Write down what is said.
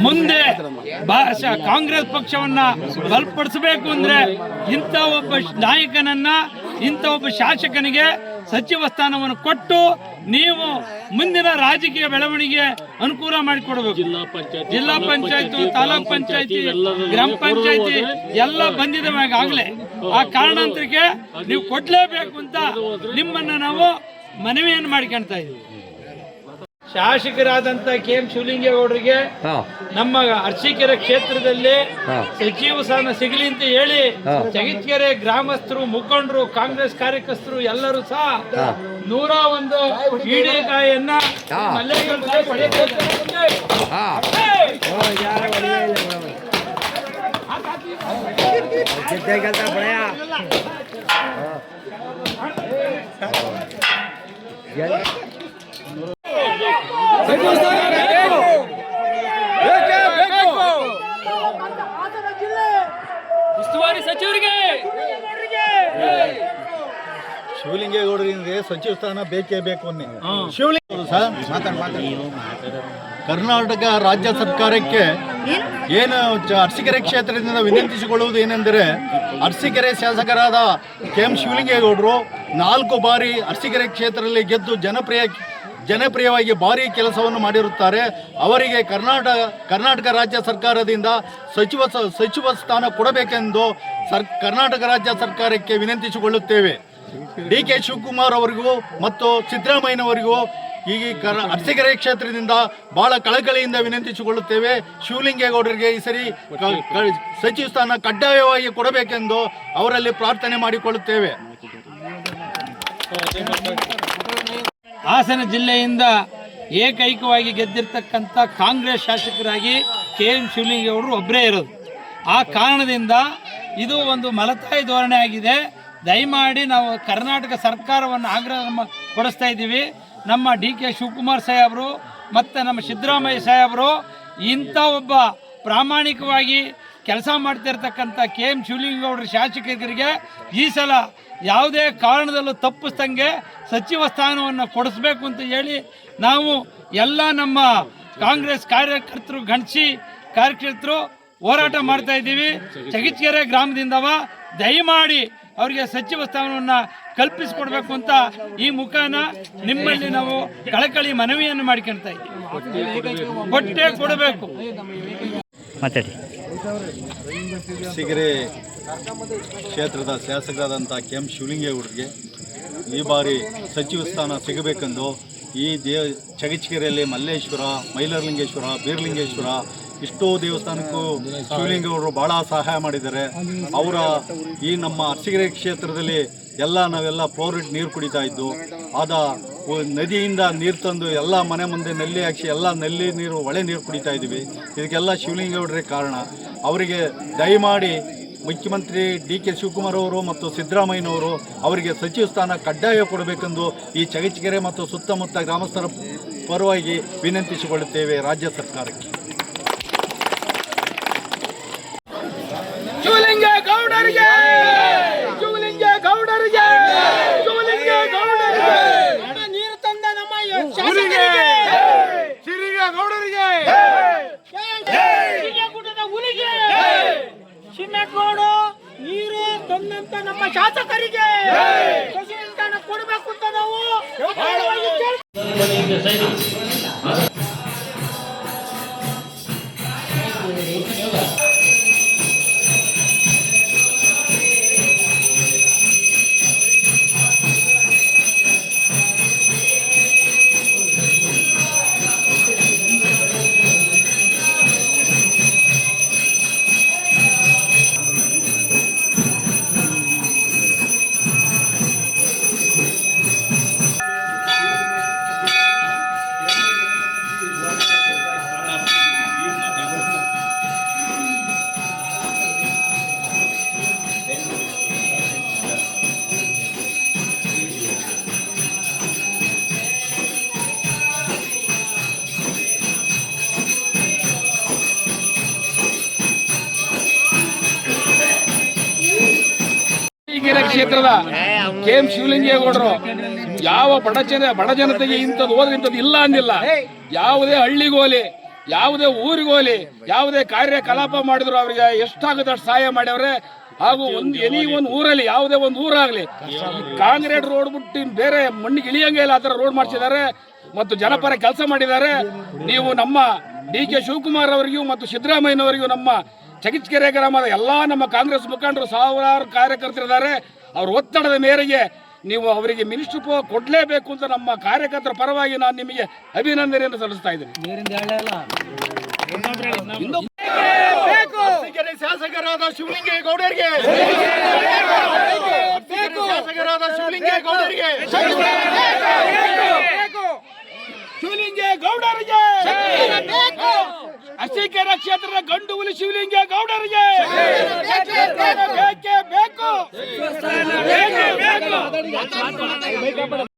ಮುಂದೆ ಕಾಂಗ್ರೆಸ್ ಪಕ್ಷವನ್ನ ಬಲಪಡಿಸಬೇಕು ಅಂದ್ರೆ ಇಂಥ ಒಬ್ಬ ನಾಯಕನನ್ನ ಇಂಥ ಒಬ್ಬ ಶಾಸಕನಿಗೆ ಸಚಿವ ಸ್ಥಾನವನ್ನು ಕೊಟ್ಟು ನೀವು ಮುಂದಿನ ರಾಜಕೀಯ ಬೆಳವಣಿಗೆ ಅನುಕೂಲ ಮಾಡಿಕೊಡಬೇಕು. ಜಿಲ್ಲಾ ಪಂಚಾಯತ್, ತಾಲೂಕ್ ಪಂಚಾಯತಿ, ಗ್ರಾಮ ಪಂಚಾಯತಿ ಎಲ್ಲ ಬಂದಿದೆ ಆಗಲೇ. ಆ ಕಾರಣಾಂತರಕ್ಕೆ ನೀವು ಕೊಡ್ಲೇಬೇಕು ಅಂತ ನಿಮ್ಮನ್ನ ನಾವು ಮನವಿಯನ್ನು ಮಾಡ್ಕೊಳ್ತಾ ಇದ್ದೀವಿ. ಶಾಸಕರಾದಂತ KM ಶಿವಲಿಂಗೇಗೌಡರಿಗೆ ನಮ್ಮ ಅರಸೀಕೆರೆ ಕ್ಷೇತ್ರದಲ್ಲಿ ಸಚಿವ ಸ್ಥಾನ ಸಿಗಲಿ ಅಂತ ಹೇಳಿ ಜಗತ್ಕೆರೆ ಗ್ರಾಮಸ್ಥರು, ಮುಖಂಡರು, ಕಾಂಗ್ರೆಸ್ ಕಾರ್ಯಕರ್ತರು ಎಲ್ಲರೂ ಸಹ 101 ಈಡಿಕಾಯಿಯನ್ನ ಉಸ್ತುವಾರಿ ಸಚಿವರಿಗೆ ಶಿವಲಿಂಗೇಗೌಡರಿಗೆ ಸಚಿವ ಸ್ಥಾನ ಬೇಕೇ ಬೇಕು ಅನ್ನಿ. ಕರ್ನಾಟಕ ರಾಜ್ಯ ಸರ್ಕಾರಕ್ಕೆ ಏನು ಅರಸೀಕೆರೆ ಕ್ಷೇತ್ರದಿಂದ ವಿನಂತಿಸಿಕೊಳ್ಳುವುದು ಏನೆಂದರೆ, ಅರಸೀಕೆರೆ ಶಾಸಕರಾದ KM ಶಿವಲಿಂಗೇಗೌಡರು 4 ಬಾರಿ ಅರಸೀಕೆರೆ ಕ್ಷೇತ್ರದಲ್ಲಿ ಗೆದ್ದು ಜನಪ್ರಿಯವಾಗಿ ಭಾರಿ ಕೆಲಸವನ್ನು ಮಾಡಿರುತ್ತಾರೆ. ಅವರಿಗೆ ಕರ್ನಾಟಕ ರಾಜ್ಯ ಸರ್ಕಾರದಿಂದ ಸಚಿವ ಸ್ಥಾನ ಕೊಡಬೇಕೆಂದು ಕರ್ನಾಟಕ ರಾಜ್ಯ ಸರ್ಕಾರಕ್ಕೆ ವಿನಂತಿಸಿಕೊಳ್ಳುತ್ತೇವೆ. DK ಶಿವಕುಮಾರ್ ಅವರಿಗೂ ಮತ್ತು ಸಿದ್ದರಾಮಯ್ಯನವರಿಗೂ ಈ ಅರಸೀಕೆರೆ ಕ್ಷೇತ್ರದಿಂದ ಬಹಳ ಕಳಕಳಿಯಿಂದ ವಿನಂತಿಸಿಕೊಳ್ಳುತ್ತೇವೆ. ಶಿವಲಿಂಗೇಗೌಡರಿಗೆ ಈ ಸರಿ ಸಚಿವ ಸ್ಥಾನ ಕಡ್ಡಾಯವಾಗಿ ಕೊಡಬೇಕೆಂದು ಅವರಲ್ಲಿ ಪ್ರಾರ್ಥನೆ ಮಾಡಿಕೊಳ್ಳುತ್ತೇವೆ. ಹಾಸನ ಜಿಲ್ಲೆಯಿಂದ ಏಕೈಕವಾಗಿ ಗೆದ್ದಿರ್ತಕ್ಕಂಥ ಕಾಂಗ್ರೆಸ್ ಶಾಸಕರಾಗಿ KM ಶಿವಲಿಂಗೇಗೌಡರು ಒಬ್ಬರೇ ಇರೋದು. ಆ ಕಾರಣದಿಂದ ಇದು ಒಂದು ಮಲತಾಯಿ ಧೋರಣೆ ಆಗಿದೆ. ದಯಮಾಡಿ ನಾವು ಕರ್ನಾಟಕ ಸರ್ಕಾರವನ್ನು ಆಗ್ರಹ ಪಡಿಸ್ತಾ ಇದ್ದೀವಿ. ನಮ್ಮ DK ಶಿವಕುಮಾರ್ ಸಾಹೇಬರು ಮತ್ತು ನಮ್ಮ ಸಿದ್ದರಾಮಯ್ಯ ಸಾಹೇಬರು ಇಂಥ ಒಬ್ಬ ಪ್ರಾಮಾಣಿಕವಾಗಿ ಕೆಲಸ ಮಾಡ್ತಿರ್ತಕ್ಕಂಥ KM ಶಿವಲಿಂಗೇಗೌಡರ ಶಾಸಕರಿಗೆ ಈ ಸಲ ಯಾವುದೇ ಕಾರಣದಲ್ಲೂ ತಪ್ಪಿಸ್ದಂಗೆ ಸಚಿವ ಸ್ಥಾನವನ್ನು ಕೊಡಿಸ್ಬೇಕು ಅಂತ ಹೇಳಿ ನಾವು ಎಲ್ಲ ನಮ್ಮ ಕಾಂಗ್ರೆಸ್ ಕಾರ್ಯಕರ್ತರು ಹೋರಾಟ ಮಾಡ್ತಾ ಇದ್ದೀವಿ. ಚಗಿಚಗೆರೆ ಗ್ರಾಮದಿಂದವ ದಯಮಾಡಿ ಅವರಿಗೆ ಸಚಿವ ಸ್ಥಾನವನ್ನು ಕಲ್ಪಿಸಿಕೊಡ್ಬೇಕು ಅಂತ ಈ ಮುಖಾನ ನಿಮ್ಮಲ್ಲಿ ನಾವು ಕಳಕಳಿ ಮನವಿಯನ್ನು ಮಾಡ್ಕೊಳ್ತಾ ಇದ್ದೀವಿ. ಕೊಟ್ಟೆ ಕೊಡಬೇಕು. ಮಾತಾಡಿ. ಅರಸೀಕೆರೆ ಕ್ಷೇತ್ರದ ಶಾಸಕರಾದಂಥ KM ಶಿವಲಿಂಗೇಗೌಡರಿಗೆ ಈ ಬಾರಿ ಸಚಿವ ಸ್ಥಾನ ಸಿಗಬೇಕೆಂದು ಈ ಚಗಿಚಗೆರೆಯಲ್ಲಿ ಮಲ್ಲೇಶ್ವರ, ಮೈಲರಲಿಂಗೇಶ್ವರ, ಬೀರಲಿಂಗೇಶ್ವರ ಇಷ್ಟೋ ದೇವಸ್ಥಾನಕ್ಕೂ ಶಿವಲಿಂಗೇಗೌಡರು ಭಾಳ ಸಹಾಯ ಮಾಡಿದ್ದಾರೆ. ಅವರ ಈ ನಮ್ಮ ಅರಸೀಕೆರೆ ಕ್ಷೇತ್ರದಲ್ಲಿ ನಾವೆಲ್ಲ ಫ್ಲೋರಿಡ್ ನೀರು ಕುಡಿತಾ ಇದ್ದು, ಆದ ನದಿಯಿಂದ ನೀರು ತಂದು ಎಲ್ಲ ಮನೆ ಮುಂದೆ ನಲ್ಲಿ ಹಾಕಿ ಎಲ್ಲ ನಲ್ಲಿ ನೀರು ಒಳೆ ನೀರು ಕುಡಿತಾ ಇದ್ದೀವಿ. ಇದಕ್ಕೆಲ್ಲ ಶಿವಲಿಂಗೇಗೌಡರೇ ಕಾರಣ. ಅವರಿಗೆ ದಯಮಾಡಿ ಮುಖ್ಯಮಂತ್ರಿ DK ಶಿವಕುಮಾರ್ ಅವರು ಮತ್ತು ಸಿದ್ದರಾಮಯ್ಯನವರು ಅವರಿಗೆ ಸಚಿವ ಸ್ಥಾನ ಕಡ್ಡಾಯ ಕೊಡಬೇಕೆಂದು ಈ ಚಗಿಚಗೆರೆ ಮತ್ತು ಸುತ್ತಮುತ್ತ ಗ್ರಾಮಸ್ಥರ ಪರವಾಗಿ ವಿನಂತಿಸಿಕೊಳ್ಳುತ್ತೇವೆ ರಾಜ್ಯ ಸರ್ಕಾರಕ್ಕೆ. ಶಿವಲಿಂಗೇಗೌಡರಿಗೆ ನೀರು ತಂದ ನಮ್ಮ ಸಿಮೆಂಟ್ ರೋಡು ನೀರು ತಂದಂತ ನಮ್ಮ ಶಾಸಕರಿಗೆ ಕೊಡಬೇಕು ಅಂತ ನಾವು ಕ್ಷೇತ್ರದ KM ಶಿವಲಿಂಗೇಗೌಡರು ಯಾವ ಬಡ ಜನತೆಗೆ ಇಂಥದ್ದು ಹೋದ್ರೆ ಇಂಥದ್ದು ಇಲ್ಲ ಅಂದಿಲ್ಲ. ಯಾವುದೇ ಹಳ್ಳಿಗೋಲಿ, ಯಾವುದೇ ಊರಿಗೋಲಿ, ಯಾವುದೇ ಕಾರ್ಯಕಲಾಪ ಮಾಡಿದ್ರು ಅವರಿಗೆ ಎಷ್ಟಾಗುತ್ತೆ ಅಷ್ಟು ಸಹಾಯ ಮಾಡ್ಯವ್ರೆ. ಹಾಗೂ ಒಂದು ಊರಲ್ಲಿ ಯಾವುದೇ ಒಂದು ಊರಾಗಲಿ ಕಾಂಕ್ರೀಟ್ ರೋಡ್ ಬಿಟ್ಟು ಬೇರೆ ಮಣ್ಣಿಗೆ ಇಳಿಯಂಗೆ ಇಲ್ಲ, ಆ ಥರ ರೋಡ್ ಮಾಡಿಸಿದ್ದಾರೆ ಮತ್ತು ಜನಪರ ಕೆಲಸ ಮಾಡಿದ್ದಾರೆ. ನೀವು ನಮ್ಮ DK ಶಿವಕುಮಾರ್ ಅವರಿಗೂ ಮತ್ತು ಸಿದ್ದರಾಮಯ್ಯನವರಿಗೂ ನಮ್ಮ ಚಗಿಚಗೆರೆ ಗ್ರಾಮದ ಎಲ್ಲ ನಮ್ಮ ಕಾಂಗ್ರೆಸ್ ಮುಖಂಡರು ಸಾವಿರಾರು ಕಾರ್ಯಕರ್ತರಿದ್ದಾರೆ. ಅವ್ರ ಒತ್ತಡದ ಮೇರೆಗೆ ನೀವು ಅವರಿಗೆ ಮಿನಿಸ್ಟರ್ ಕೊಡಲೇಬೇಕು ಅಂತ ನಮ್ಮ ಕಾರ್ಯಕರ್ತರ ಪರವಾಗಿ ನಾನು ನಿಮಗೆ ಅಭಿನಂದನೆಯನ್ನು ಸಲ್ಲಿಸ್ತಾ ಇದ್ದೀನಿ. ಶಾಸಕರಾದ ಶಿವಲಿಂಗೇಗೌಡರಿಗೆ ಶಿವಲಿಂಗೇಗೌಡರಿಗೆ ಅರಸೀಕೆರೆ ಕ್ಷೇತ್ರದ ಗಂಡು ಹುಲಿ ಶಿವಲಿಂಗೇಗೌಡರಿಗೆ ಬೇಕೇ ಬೇಕು.